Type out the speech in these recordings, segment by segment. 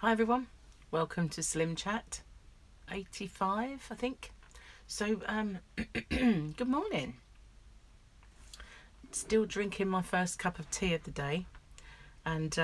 Hi everyone, welcome to SlimChat 85 I think. So good morning. Still drinking my first cup of tea of the day and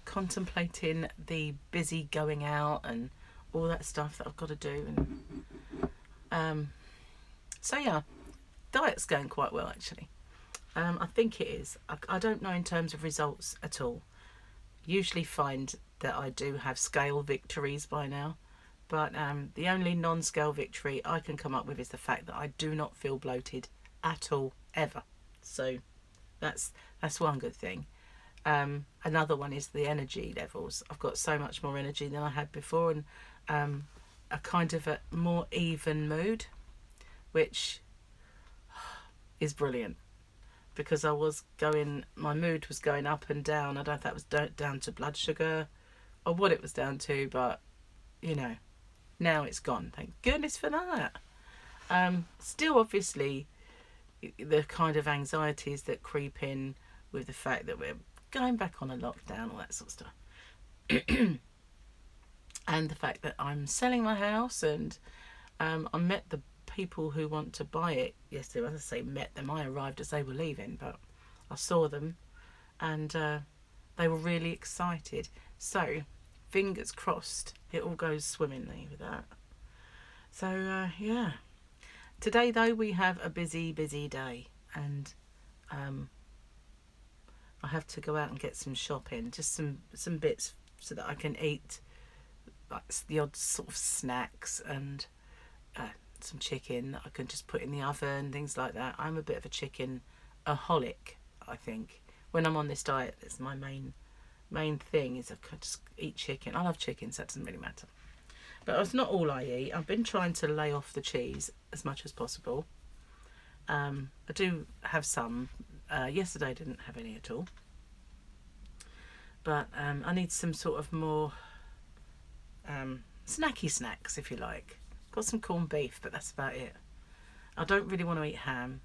contemplating the busy going out and all that stuff that I've got to do. And so yeah, diet's going quite well actually. I think it is. I don't know in terms of results at all. Usually find that I do have scale victories by now, but the only non-scale victory I can come up with is the fact that I do not feel bloated at all ever. So that's one good thing. Another one is the energy levels. I've got so much more energy than I had before, and a kind of a more even mood, which is brilliant. Because my mood was going up and down. I don't know if that was down to blood sugar or what it was down to, but you know, now it's gone. Thank goodness for that. Still, obviously, the kind of anxieties that creep in with the fact that we're going back on a lockdown, all that sort of stuff. And the fact that I'm selling my house, and I met the people who want to buy it yesterday. As I say, met them, I arrived as they were leaving, but I saw them and they were really excited. So fingers crossed it all goes swimmingly with that. So yeah, today though we have a busy day, and I have to go out and get some shopping, just some bits so that I can eat like the odd sort of snacks and some chicken that I can just put in the oven, things like that. I'm a bit of a chicken-aholic, I think. When I'm on this diet, that's my main thing, is I could just eat chicken. I love chicken, so that doesn't really matter. But it's not all I eat. I've been trying to lay off the cheese as much as possible. I do have some. Yesterday I didn't have any at all. But I need some sort of more snacky snacks, if you like. Got some corned beef, but that's about it. I don't really want to eat ham.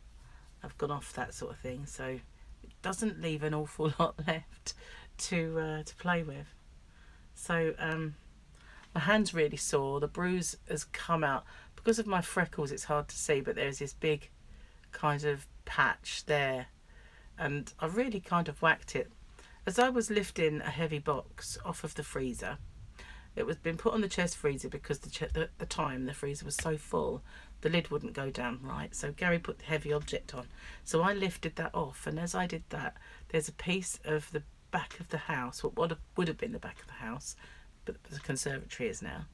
I've gone off that sort of thing, so it doesn't leave an awful lot left to play with. So my hand's really sore. The bruise has come out because of my freckles. It's hard to see, but there's this big kind of patch there, and I really kind of whacked it as I was lifting a heavy box off of the freezer. It was been put on the chest freezer because the freezer was so full, the lid wouldn't go down right. So Gary put the heavy object on. So I lifted that off, and as I did that, there's a piece of the back of the house, what would have been the back of the house, but the conservatory is now.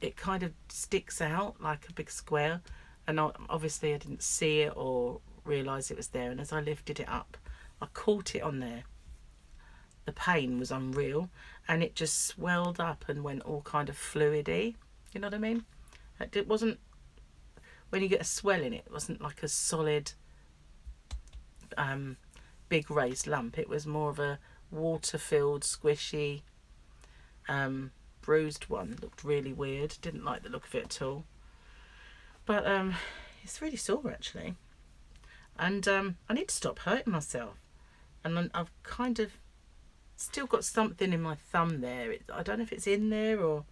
It kind of sticks out like a big square, and obviously I didn't see it or realise it was there. And as I lifted it up, I caught it on there. The pain was unreal, and it just swelled up and went all kind of fluidy. You know what I mean? It wasn't, when you get a swell in it, it wasn't like a solid big raised lump. It was more of a water-filled, squishy, bruised one. Looked really weird. Didn't like the look of it at all. But it's really sore actually, and I need to stop hurting myself. And I've kind of still got something in my thumb there. I don't know if it's in there, or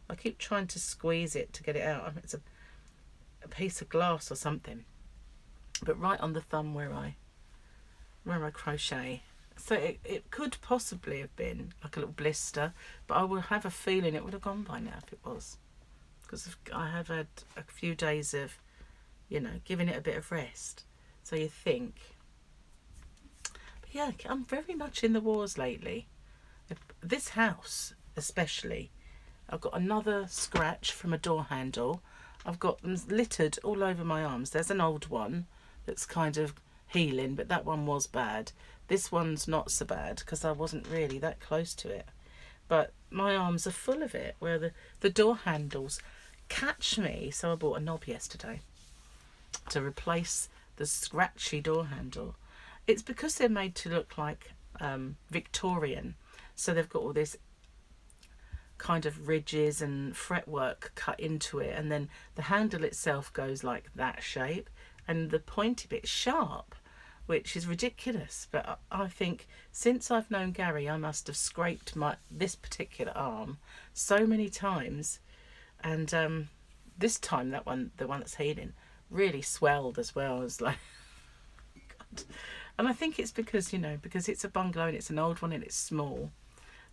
I keep trying to squeeze it to get it out. I mean, it's a piece of glass or something, but right on the thumb where I crochet. So it could possibly have been like a little blister, but I will have a feeling it would have gone by now if it was, because I have had a few days of, giving it a bit of rest. So you think. Yeah, I'm very much in the wars lately. This house especially. I've got another scratch from a door handle. I've got them littered all over my arms. There's an old one that's kind of healing, but that one was bad. This one's not so bad because I wasn't really that close to it. But my arms are full of it, where the door handles catch me. So I bought a knob yesterday to replace the scratchy door handle. It's because they're made to look like Victorian, so they've got all this kind of ridges and fretwork cut into it, and then the handle itself goes like that shape, and the pointy bit sharp, which is ridiculous. But I think since I've known Gary, I must have scraped this particular arm so many times, and this time the one that's healing, really swelled as well. It's like, God. And I think it's because, because it's a bungalow and it's an old one and it's small.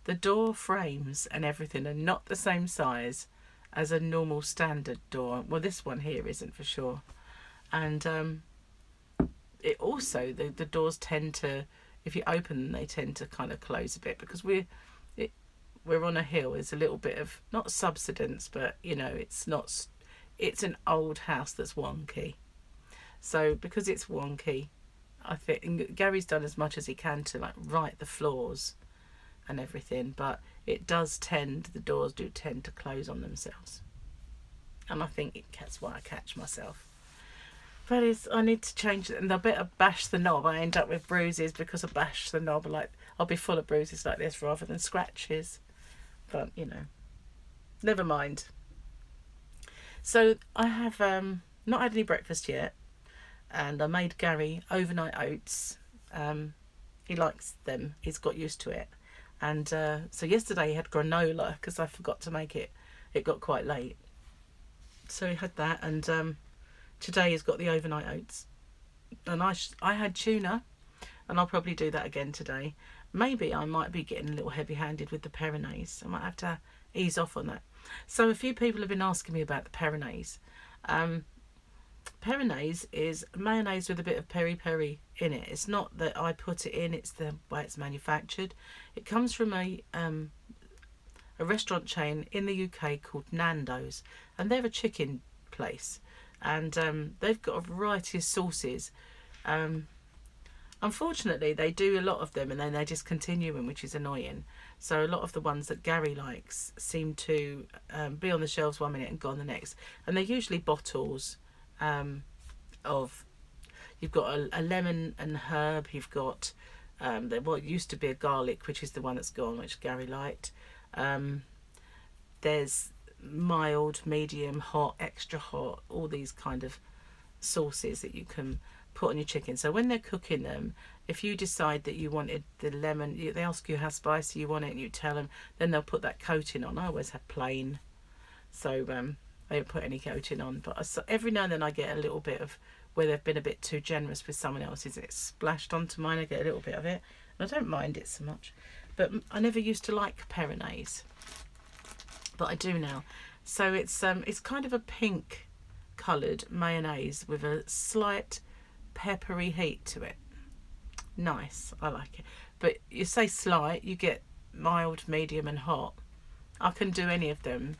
The door frames and everything are not the same size as a normal standard door. Well, this one here isn't for sure. And it also, the doors tend to, if you open them, they tend to kind of close a bit, because we're on a hill. There's a little bit of, not subsidence, but it's an old house that's wonky. So because it's wonky, I think Gary's done as much as he can to like right the floors and everything, but the doors do tend to close on themselves, and I think that's why I catch myself. But I need to change it, and I better bash the knob. I end up with bruises because I bash the knob. Like, I'll be full of bruises like this rather than scratches, but never mind. So I have not had any breakfast yet, and I made Gary overnight oats. He likes them, he's got used to it. And so yesterday he had granola because I forgot to make it. It got quite late. So he had that, and today he's got the overnight oats. And I had tuna, and I'll probably do that again today. Maybe I might be getting a little heavy-handed with the Peronaise. I might have to ease off on that. So a few people have been asking me about the Peronaise. Peronaise is mayonnaise with a bit of peri-peri in it. It's not that I put it in, it's the way it's manufactured. It comes from a restaurant chain in the UK called Nando's, and they're a chicken place, and they've got a variety of sauces. Unfortunately, they do a lot of them and then they just continue them, which is annoying. So a lot of the ones that Gary likes seem to be on the shelves 1 minute and gone the next, and they're usually bottles of, you've got a lemon and herb, you've got what used to be a garlic, which is the one that's gone, which Gary liked. There's mild, medium, hot, extra hot, all these kind of sauces that you can put on your chicken. So when they're cooking them, if you decide that you wanted the lemon, they ask you how spicy you want it and you tell them, then they'll put that coating on. I always have plain, so they don't put any coating on, but every now and then I get a little bit of where they've been a bit too generous with someone else's, it's splashed onto mine. I get a little bit of it, and I don't mind it so much. But I never used to like Peronaise, but I do now. So it's kind of a pink coloured mayonnaise with a slight peppery heat to it. Nice, I like it. But you say slight, you get mild, medium and hot. I can do any of them.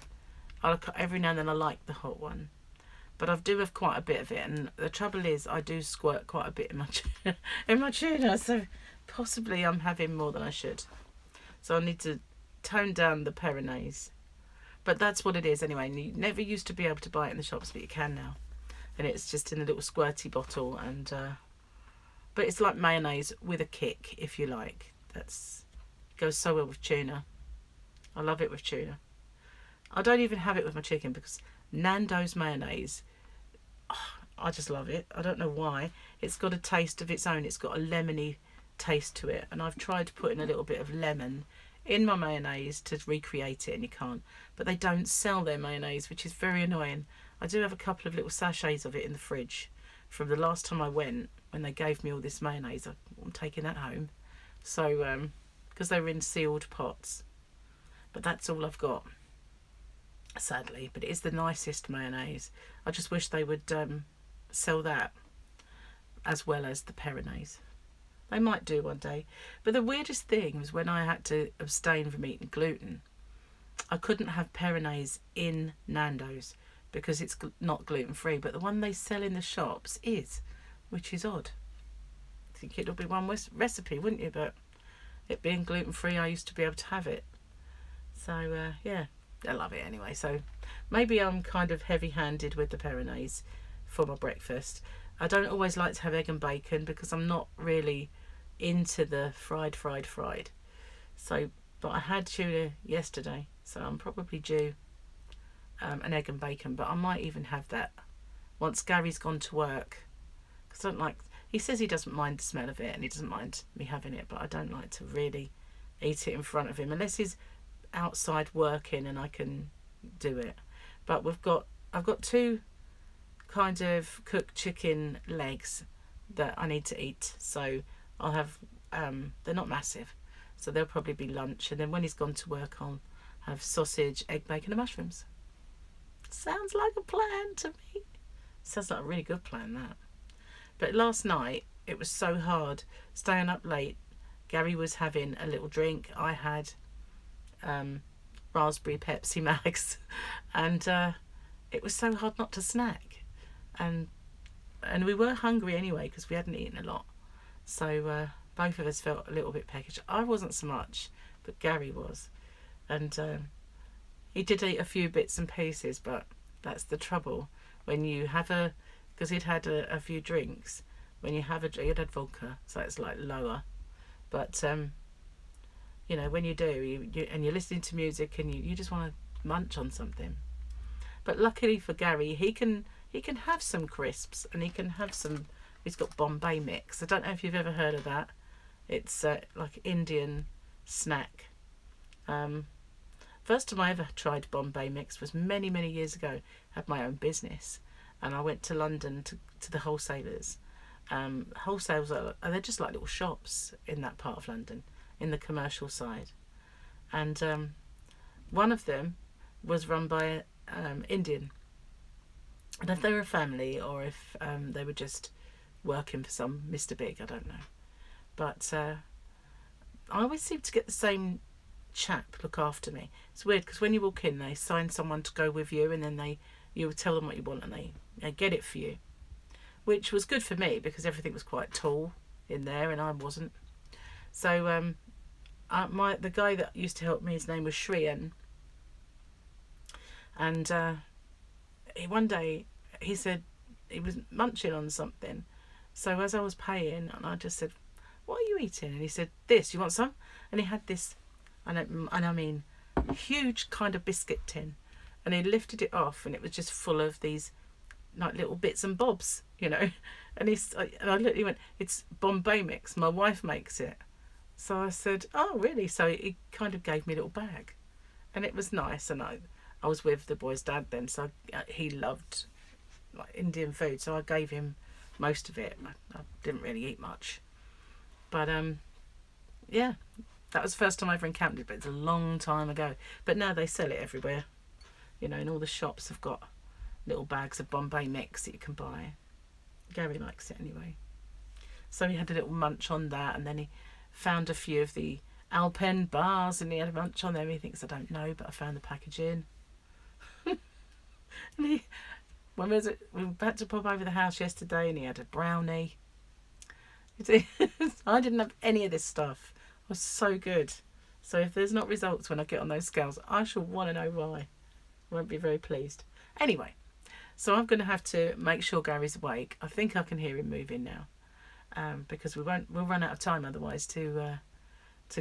Every now and then I like the hot one, but I do have quite a bit of it, and the trouble is I do squirt quite a bit in my tuna, so possibly I'm having more than I should. So I need to tone down the Peronaise. But that's what it is anyway. And you never used to be able to buy it in the shops, but you can now. And it's just in a little squirty bottle, and but it's like mayonnaise with a kick, if you like. Goes so well with tuna. I love it with tuna. I don't even have it with my chicken because Nando's mayonnaise, I just love it. I don't know why. It's got a taste of its own. It's got a lemony taste to it, and I've tried putting a little bit of lemon in my mayonnaise to recreate it, and you can't. But they don't sell their mayonnaise, which is very annoying. I do have a couple of little sachets of it in the fridge from the last time I went, when they gave me all this mayonnaise. I'm taking that home, so because they were in sealed pots. But that's all I've got, sadly. But it is the nicest mayonnaise. I just wish they would sell that as well as the Peronaise. They might do one day. But the weirdest thing was when I had to abstain from eating gluten, I couldn't have Peronaise in Nando's because it's not gluten-free, but the one they sell in the shops is, which is odd. I think it'll be one recipe, wouldn't you? But it being gluten-free, I used to be able to have it. So yeah, I love it anyway. So maybe I'm kind of heavy-handed with the Peronaise for my breakfast. I don't always like to have egg and bacon because I'm not really into the fried. So, but I had tuna yesterday, so I'm probably due an egg and bacon. But I might even have that once Gary's gone to work, because I don't like He says he doesn't mind the smell of it and he doesn't mind me having it, but I don't like to really eat it in front of him unless he's outside working and I can do it. But I've got two kind of cooked chicken legs that I need to eat, so I'll have they're not massive, so they'll probably be lunch, and then when he's gone to work I'll have sausage, egg, bacon and mushrooms. Sounds like a plan to me. Sounds like a really good plan, that. But last night it was so hard staying up late. Gary was having a little drink. I had raspberry Pepsi Max and it was so hard not to snack, and we were hungry anyway because we hadn't eaten a lot, so both of us felt a little bit peckish. I wasn't so much, but Gary was, and he did eat a few bits and pieces, but that's the trouble when you have because he'd had a few drinks. When you have he'd had vodka, so it's like lower, but you know, when you do, and you're listening to music and you just want to munch on something. But luckily for Gary, he can have some crisps, and he can have some. He's got Bombay mix. I don't know if you've ever heard of that. It's like Indian snack. First time I ever tried Bombay mix was many years ago. I had my own business, and I went to London to the wholesalers. Wholesalers they're just like little shops in that part of London, in the commercial side, and one of them was run by Indian. And if they were a family or if they were just working for some Mr. Big, I don't know. But I always seem to get the same chap look after me. It's weird because when you walk in, they assign someone to go with you, and then you tell them what you want, and they get it for you, which was good for me because everything was quite tall in there and I wasn't. So the guy that used to help me, his name was Shriyan, and one day he said he was munching on something. So as I was paying, and I just said, "What are you eating?" And he said, "This, you want some?" And he had this, and I mean, huge kind of biscuit tin, and he lifted it off, and it was just full of these like little bits and bobs, you know. And I literally went, "It's Bombay mix. My wife makes it." So I said, "Oh, really?" So he kind of gave me a little bag, and it was nice. And I was with the boy's dad then, so he loved like Indian food, so I gave him most of it. I didn't really eat much, but yeah, that was the first time I ever encountered it, but it's a long time ago. But now they sell it everywhere, you know, and all the shops have got little bags of Bombay mix that you can buy. Gary likes it anyway. So he had a little munch on that, and then he found a few of the Alpen bars, and he had a munch on them. He thinks I don't know, but I found the packaging. And when we were about to pop over the house yesterday, and he had a brownie. I didn't have any of this stuff. It was so good. So if there's not results when I get on those scales, I shall want to know why. I won't be very pleased. Anyway, so I'm going to have to make sure Gary's awake. I think I can hear him moving now, because we'll run out of time otherwise to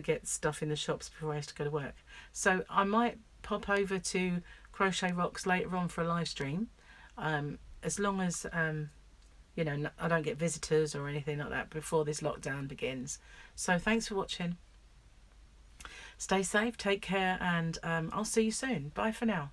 get stuff in the shops before I have to go to work. So I might pop over to Crochet Rocks later on for a live stream, as long as you know, I don't get visitors or anything like that before this lockdown begins. So thanks for watching. Stay safe, take care, and I'll see you soon. Bye for now.